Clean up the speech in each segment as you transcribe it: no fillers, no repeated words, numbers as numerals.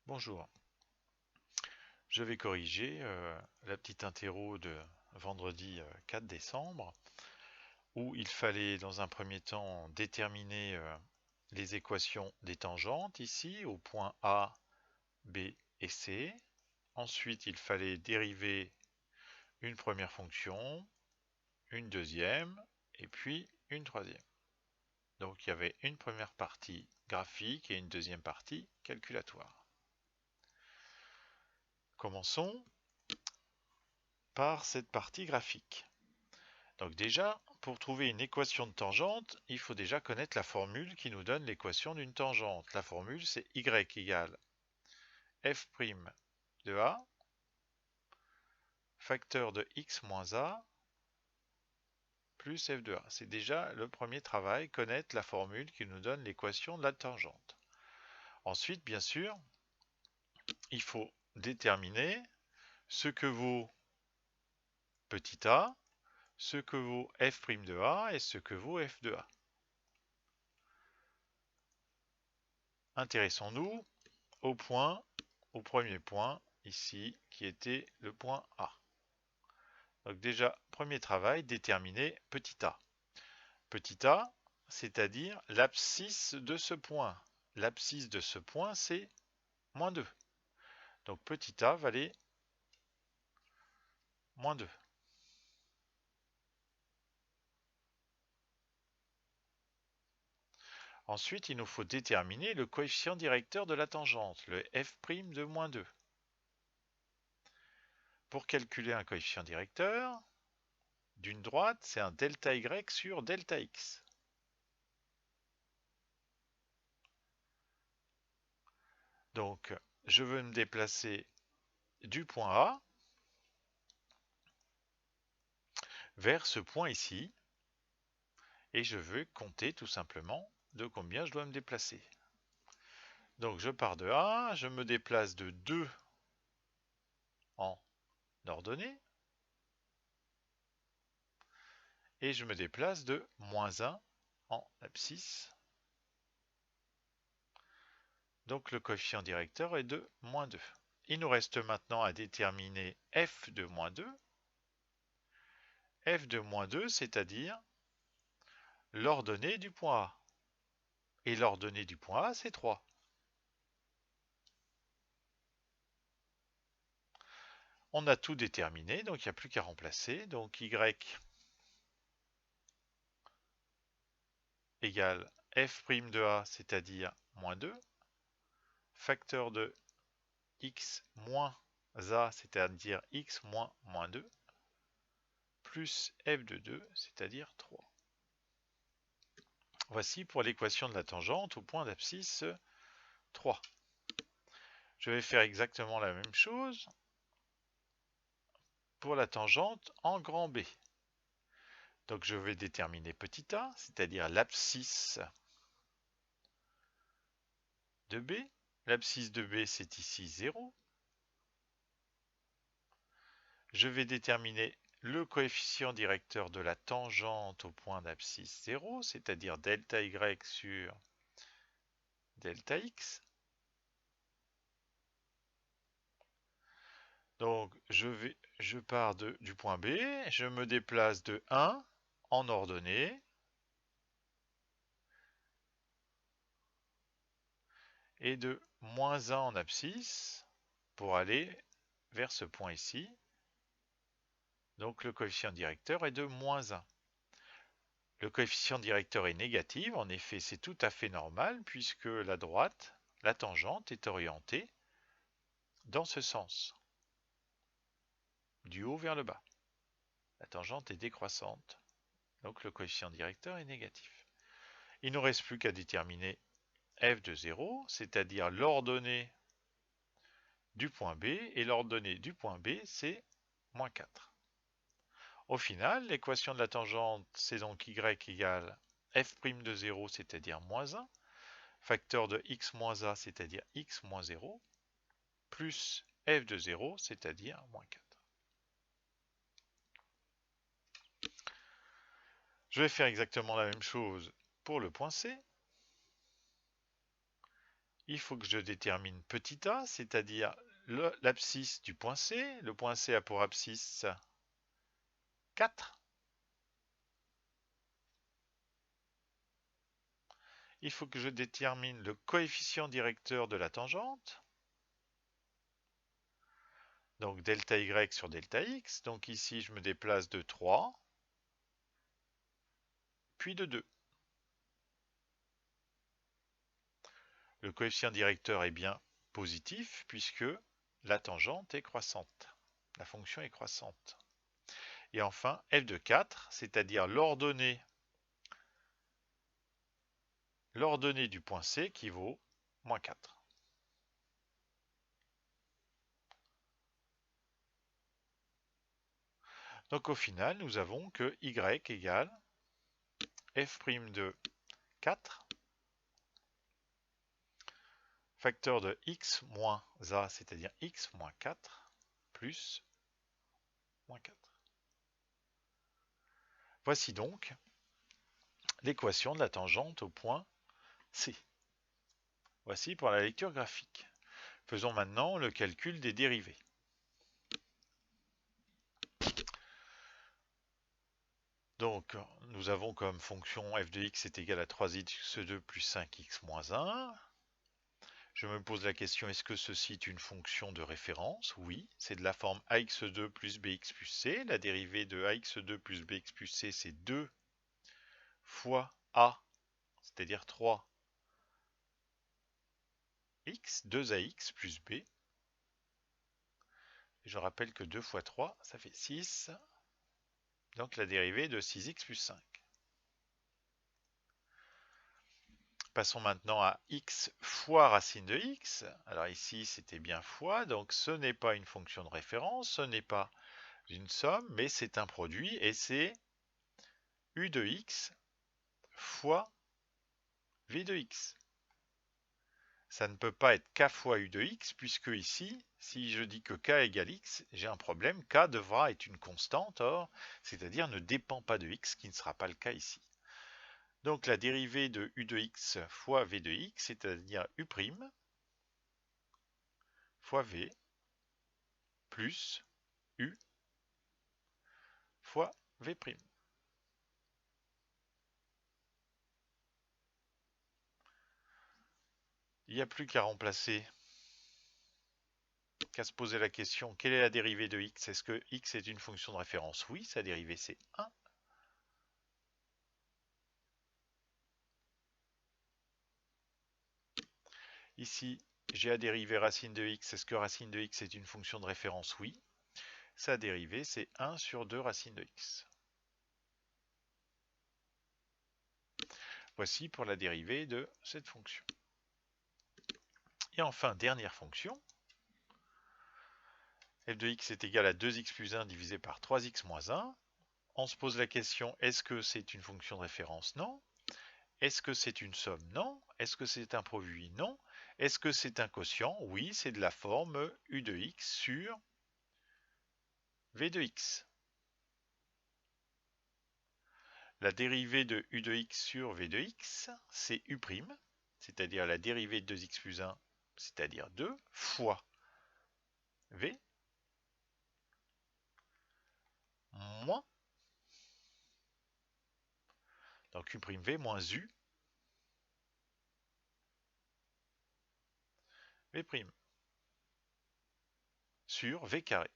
Bonjour, je vais corriger la petite interro de vendredi 4 décembre où il fallait dans un premier temps déterminer les équations des tangentes ici au point A, B et C. Ensuite il fallait dériver une première fonction, une deuxième et puis une troisième. Donc il y avait une première partie graphique et une deuxième partie calculatoire. Commençons par cette partie graphique. Donc déjà, pour trouver une équation de tangente, il faut déjà connaître la formule qui nous donne l'équation d'une tangente. La formule, c'est y égale f' de a, facteur de x moins a, plus f de a. C'est déjà le premier travail, connaître la formule qui nous donne l'équation de la tangente. Ensuite, bien sûr, il faut déterminer ce que vaut petit a, ce que vaut f' de a et ce que vaut f de a. Intéressons-nous au premier point ici qui était le point A. Donc déjà, premier travail, déterminer petit a. Petit a, c'est-à-dire l'abscisse de ce point. L'abscisse de ce point, c'est moins 2. Donc petit a valait moins 2. Ensuite, il nous faut déterminer le coefficient directeur de la tangente, le f' de moins 2. Pour calculer un coefficient directeur d'une droite, c'est un delta y sur delta x. Donc, je veux me déplacer du point A vers ce point ici, et je veux compter tout simplement de combien je dois me déplacer. Donc je pars de A, je me déplace de 2 en ordonnée, et je me déplace de moins 1 en abscisse. Donc le coefficient directeur est de moins 2. Il nous reste maintenant à déterminer f de moins 2. F de moins 2, c'est-à-dire l'ordonnée du point A. Et l'ordonnée du point A, c'est 3. On a tout déterminé, donc il n'y a plus qu'à remplacer. Donc y égale f' de a, c'est-à-dire moins 2, facteur de x moins a, c'est-à-dire x moins moins 2, plus f de 2, c'est-à-dire 3. Voici pour l'équation de la tangente au point d'abscisse 3. Je vais faire exactement la même chose pour la tangente en grand B. Donc je vais déterminer petit a, c'est-à-dire l'abscisse de B. L'abscisse de B, c'est ici 0. Je vais déterminer le coefficient directeur de la tangente au point d'abscisse 0, c'est-à-dire delta y sur delta x. Donc je pars du point B, je me déplace de 1 en ordonnée, et de moins 1 en abscisse pour aller vers ce point ici. Donc le coefficient directeur est de moins 1. Le coefficient directeur est négatif, en effet c'est tout à fait normal puisque la droite, la tangente, est orientée dans ce sens, du haut vers le bas. La tangente est décroissante, donc le coefficient directeur est négatif. Il ne nous reste plus qu'à déterminer f de 0, c'est-à-dire l'ordonnée du point B, et l'ordonnée du point B, c'est moins 4. Au final, l'équation de la tangente, c'est donc y égale f' de 0, c'est-à-dire moins 1, facteur de x moins a, c'est-à-dire x moins 0, plus f de 0, c'est-à-dire moins 4. Je vais faire exactement la même chose pour le point C. il faut que je détermine petit a, c'est-à-dire l'abscisse du point C. Le point C a pour abscisse 4. Il faut que je détermine le coefficient directeur de la tangente. Donc delta y sur delta x. Donc ici, je me déplace de 3, puis de 2. Le coefficient directeur est bien positif puisque la tangente est croissante. La fonction est croissante. Et enfin, f de 4, c'est-à-dire l'ordonnée du point C qui vaut moins 4. Donc au final, nous avons que y égale f' de 4, facteur de x moins a, c'est-à-dire x moins 4, plus moins 4. Voici donc l'équation de la tangente au point C. Voici pour la lecture graphique. Faisons maintenant le calcul des dérivées. Donc, nous avons comme fonction f de x est égal à 3x2 plus 5x moins 1. Je me pose la question, est-ce que ceci est une fonction de référence? Oui, c'est de la forme ax2 plus bx plus c. La dérivée de ax2 plus bx plus c, c'est 2 fois a, c'est-à-dire 3x, 2ax plus b. Et je rappelle que 2 fois 3, ça fait 6. Donc la dérivée de 6x plus 5. Passons maintenant à x fois racine de x. Alors ici, c'était bien fois, donc ce n'est pas une fonction de référence, ce n'est pas une somme, mais c'est un produit, et c'est u de x fois v de x. Ça ne peut pas être k fois u de x, puisque ici, si je dis que k égale x, j'ai un problème, k devra être une constante, or, c'est-à-dire ne dépend pas de x, ce qui ne sera pas le cas ici. Donc la dérivée de u de x fois v de x, c'est-à-dire u' fois v plus u fois v'. Il n'y a plus qu'à remplacer, qu'à se poser la question, quelle est la dérivée de x? Est-ce que x est une fonction de référence? Oui, sa dérivée c'est 1. Ici, j'ai à dériver racine de x. Est-ce que racine de x est une fonction de référence? Oui. Sa dérivée, c'est 1 sur 2 racine de x. Voici pour la dérivée de cette fonction. Et enfin, dernière fonction. F de x est égal à 2x plus 1 divisé par 3x moins 1. On se pose la question, est-ce que c'est une fonction de référence? Non. Est-ce que c'est une somme? Non. Est-ce que c'est un produit? Non. Est-ce que c'est un quotient? Oui, c'est de la forme u de x sur v de x. La dérivée de u de x sur v de x, c'est u', c'est-à-dire la dérivée de 2x plus 1, c'est-à-dire 2, fois v, moins, donc u'v moins u, v', sur v carré.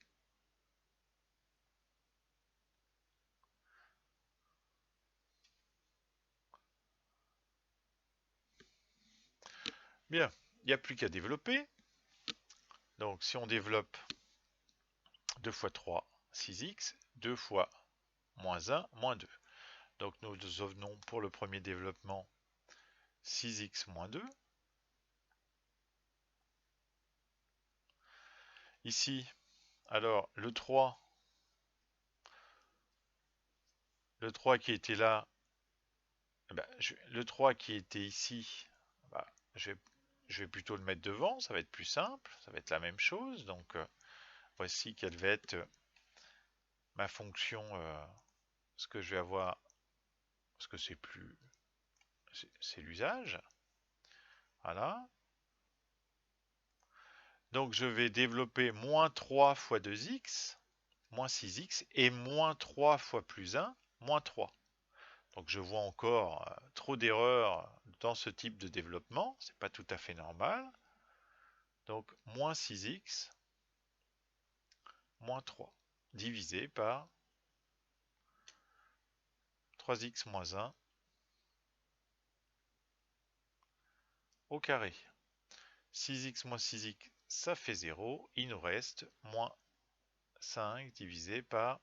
Bien, il n'y a plus qu'à développer. Donc si on développe 2 fois 3, 6x, 2 fois moins 1, moins 2. Donc nous devenons pour le premier développement 6x moins 2. Ici, alors le 3 qui était là, le 3 qui était ici, bah, je vais plutôt le mettre devant, ça va être plus simple, ça va être la même chose. Donc voici quelle va être ma fonction, ce que je vais avoir, parce que c'est l'usage. Voilà. Donc je vais développer moins 3 fois 2x, moins 6x, et moins 3 fois plus 1, moins 3. Donc je vois encore trop d'erreurs dans ce type de développement, c'est pas tout à fait normal. Donc moins 6x, moins 3, divisé par 3x moins 1 au carré. 6x moins 6x, ça fait 0. Il nous reste moins 5 divisé par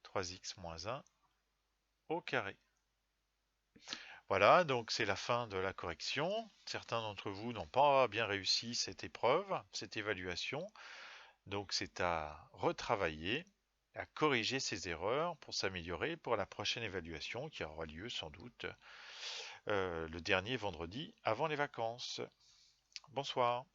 3x moins 1 au carré. Voilà, donc c'est la fin de la correction. Certains d'entre vous n'ont pas bien réussi cette épreuve, cette évaluation. Donc c'est à retravailler, à corriger ces erreurs pour s'améliorer pour la prochaine évaluation qui aura lieu sans doute le dernier vendredi avant les vacances. Bonsoir.